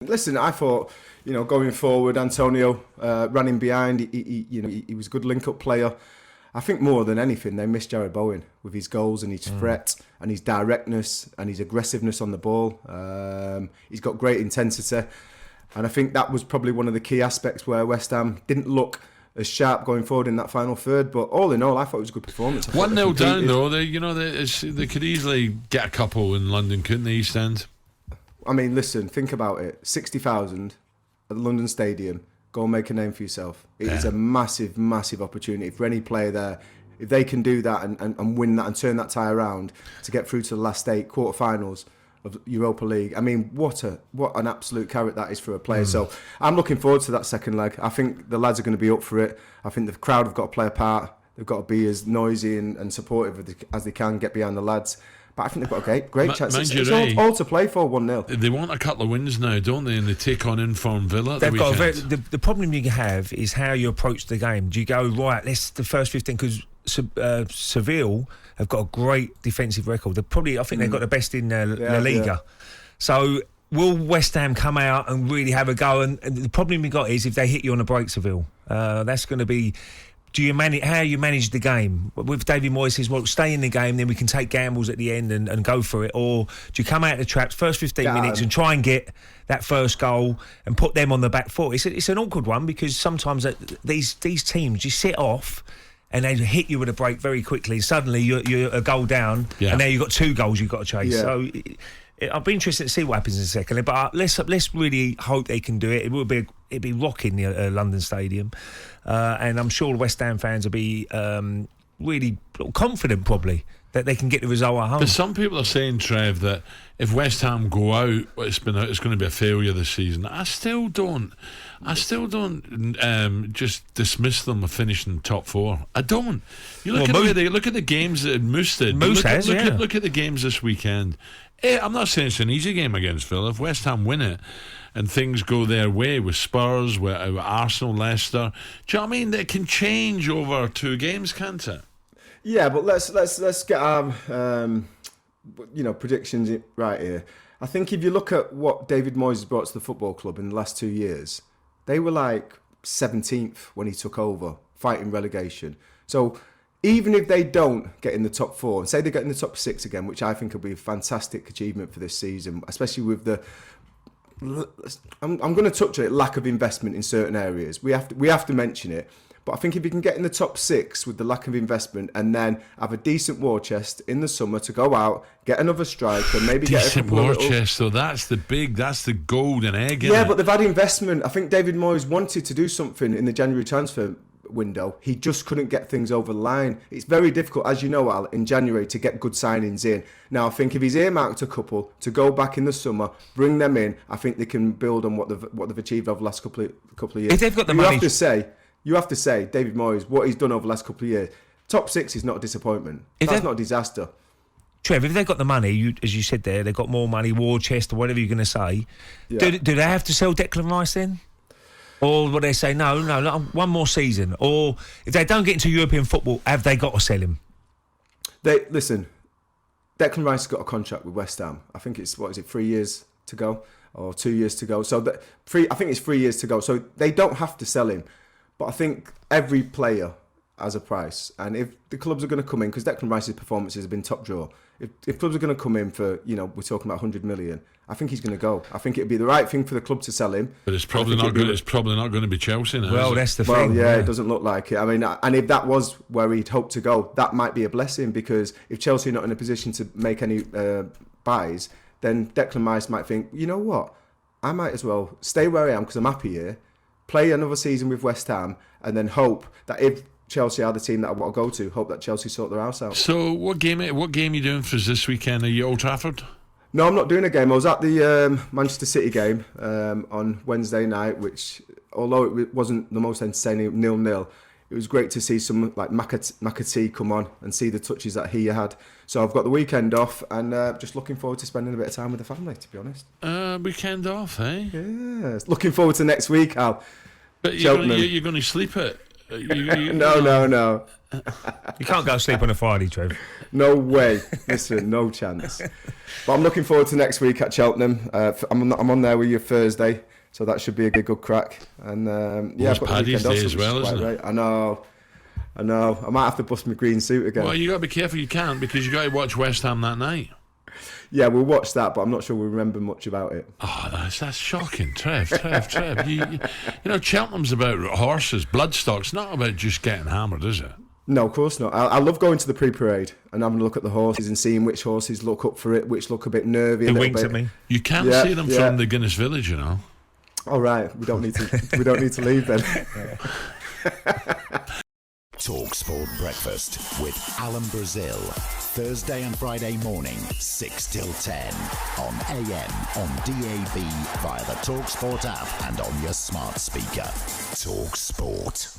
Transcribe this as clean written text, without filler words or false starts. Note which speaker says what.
Speaker 1: Listen, I thought, going forward, Antonio ran in behind. He was a good link-up player. I think more than anything, they missed Jared Bowen with his goals and his threat and his directness and his aggressiveness on the ball. He's got great intensity. And I think that was probably one of the key aspects where West Ham didn't look as sharp going forward in that final third. But all in all, I thought it was a good performance.
Speaker 2: 1-0 down, though. They could easily get a couple in London, couldn't they, East End?
Speaker 1: I mean, listen, think about it. 60,000 at the London Stadium. Go and make a name for yourself. It is a massive, massive opportunity for any player there. If they can do that and win that and turn that tie around to get through to the last 8 quarterfinals of Europa League. I mean, what an absolute carrot that is for a player. So I'm looking forward to that second leg. I think the lads are going to be up for it. I think the crowd have got to play a part. They've got to be as noisy and supportive as they can, get behind the lads. But I think they've got a great chance. It's all to play for, 1-0.
Speaker 2: They want a couple of wins now, don't they? And they take on informed Villa.
Speaker 3: They've got the problem you have is how you approach the game. Do you go, right, let's the first 15, because Seville have got a great defensive record. I think they've got the best in La Liga. Yeah. So will West Ham come out and really have a go? And the problem you got is if they hit you on the break, Seville, that's going to be... how you manage the game? With David Moyes says, well, stay in the game, then we can take gambles at the end and go for it. Or do you come out of the traps first 15 minutes and try and get that first goal and put them on the back foot? It's an awkward one because sometimes these teams, you sit off and they hit you with a break very quickly. Suddenly you're a goal down and now you've got 2 goals you've got to chase. Yeah. So I'll be interested to see what happens in a second. But let's really hope they can do it. It'd be rocking the London Stadium. And I'm sure West Ham fans will be really confident, probably, that they can get the result at home.
Speaker 2: But some people are saying, Trev, that if West Ham go out, it's going to be a failure this season. I still don't just dismiss them of finishing top 4. I don't. You look at the games that Moose did. Look at the games this weekend. I'm not saying it's an easy game against Villa. If West Ham win it and things go their way with Spurs, with Arsenal, Leicester, do you know what I mean? They can change over 2 games, can't it?
Speaker 1: Yeah, but let's get our predictions right here. I think if you look at what David Moyes has brought to the football club in the last 2 years, they were like 17th when he took over, fighting relegation. So even if they don't get in the top 4, say they get in the top 6 again, which I think will be a fantastic achievement for this season, especially with the... I'm going to touch on it, lack of investment in certain areas. We have to mention it. But I think if you can get in the top 6 with the lack of investment and then have a decent war chest in the summer to go out, get another striker, maybe get a couple
Speaker 2: war chest, so that's the golden egg.
Speaker 1: Yeah, but they've had investment. I think David Moyes wanted to do something in the January transfer window. He just couldn't get things over the line. It's very difficult, as you know, Al, in January to get good signings in. Now, I think if he's earmarked a couple to go back in the summer, bring them in, I think they can build on what they've achieved over the last couple of years.
Speaker 3: If they've got the money...
Speaker 1: You have to say, David Moyes, what he's done over the last couple of years, top 6 is not a disappointment. That's not a disaster.
Speaker 3: Trev, if they've got the money, as you said there, they've got more money, war chest or whatever you're going to say, do they have to sell Declan Rice then? Or will they say, no, one more season? Or if they don't get into European football, have they got to sell him?
Speaker 1: Listen, Declan Rice has got a contract with West Ham. I think it's, 3 years to go? Or 2 years to go? So I think it's 3 years to go. So they don't have to sell him. But I think every player has a price. And if the clubs are going to come in, because Declan Rice's performances have been top draw, if clubs are going to come in for, we're talking about 100 million, I think he's going to go. I think it'd be the right thing for the club to sell him.
Speaker 2: But it's probably not good. It's probably not going to be Chelsea now.
Speaker 3: Well, that's the thing.
Speaker 1: Yeah, it doesn't look like it. I mean, and if that was where he'd hoped to go, that might be a blessing, because if Chelsea are not in a position to make any buys, then Declan Rice might think, you know what, I might as well stay where I am because I'm happy here, play another season with West Ham, and then hope that if Chelsea are the team that I want to go to, hope that Chelsea sort their house out.
Speaker 2: So what game are you doing for us this weekend? Are you Old Trafford?
Speaker 1: No, I'm not doing a game. I was at the Manchester City game on Wednesday night, which, although it wasn't the most entertaining 0-0, it was great to see someone like McAtee come on and see the touches that he had. So I've got the weekend off and just looking forward to spending a bit of time with the family, to be honest.
Speaker 2: Weekend off, eh?
Speaker 1: Yeah. Looking forward to next week, Al.
Speaker 2: But you're going to sleep at
Speaker 1: No.
Speaker 3: You can't go to sleep on a Friday, Trev.
Speaker 1: No way. Listen, no chance. But I'm looking forward to next week at Cheltenham. I'm on there with you Thursday, so that should be a good crack. And
Speaker 2: I've got Paddy's Day as well, isn't it?
Speaker 1: Right. I know. I might have to bust my green suit again.
Speaker 2: Well, you got to be careful. You can't, because you got to watch West Ham that night.
Speaker 1: Yeah, we'll watch that, but I'm not sure we remember much about it.
Speaker 2: Oh, that's shocking, Trev. You know, Cheltenham's about horses, bloodstocks, not about just getting hammered, is it?
Speaker 1: No, of course not. I love going to the pre-parade and having a look at the horses and seeing which horses look up for it, which look a bit nervy.
Speaker 3: They winked at me.
Speaker 2: You can't see them from the Guinness Village, you know.
Speaker 1: All right, we don't need to leave then.
Speaker 4: talkSPORT Breakfast with Alan Brazil. Thursday and Friday morning, 6 till 10. On AM, on DAB, via the talkSPORT app and on your smart speaker. talkSPORT.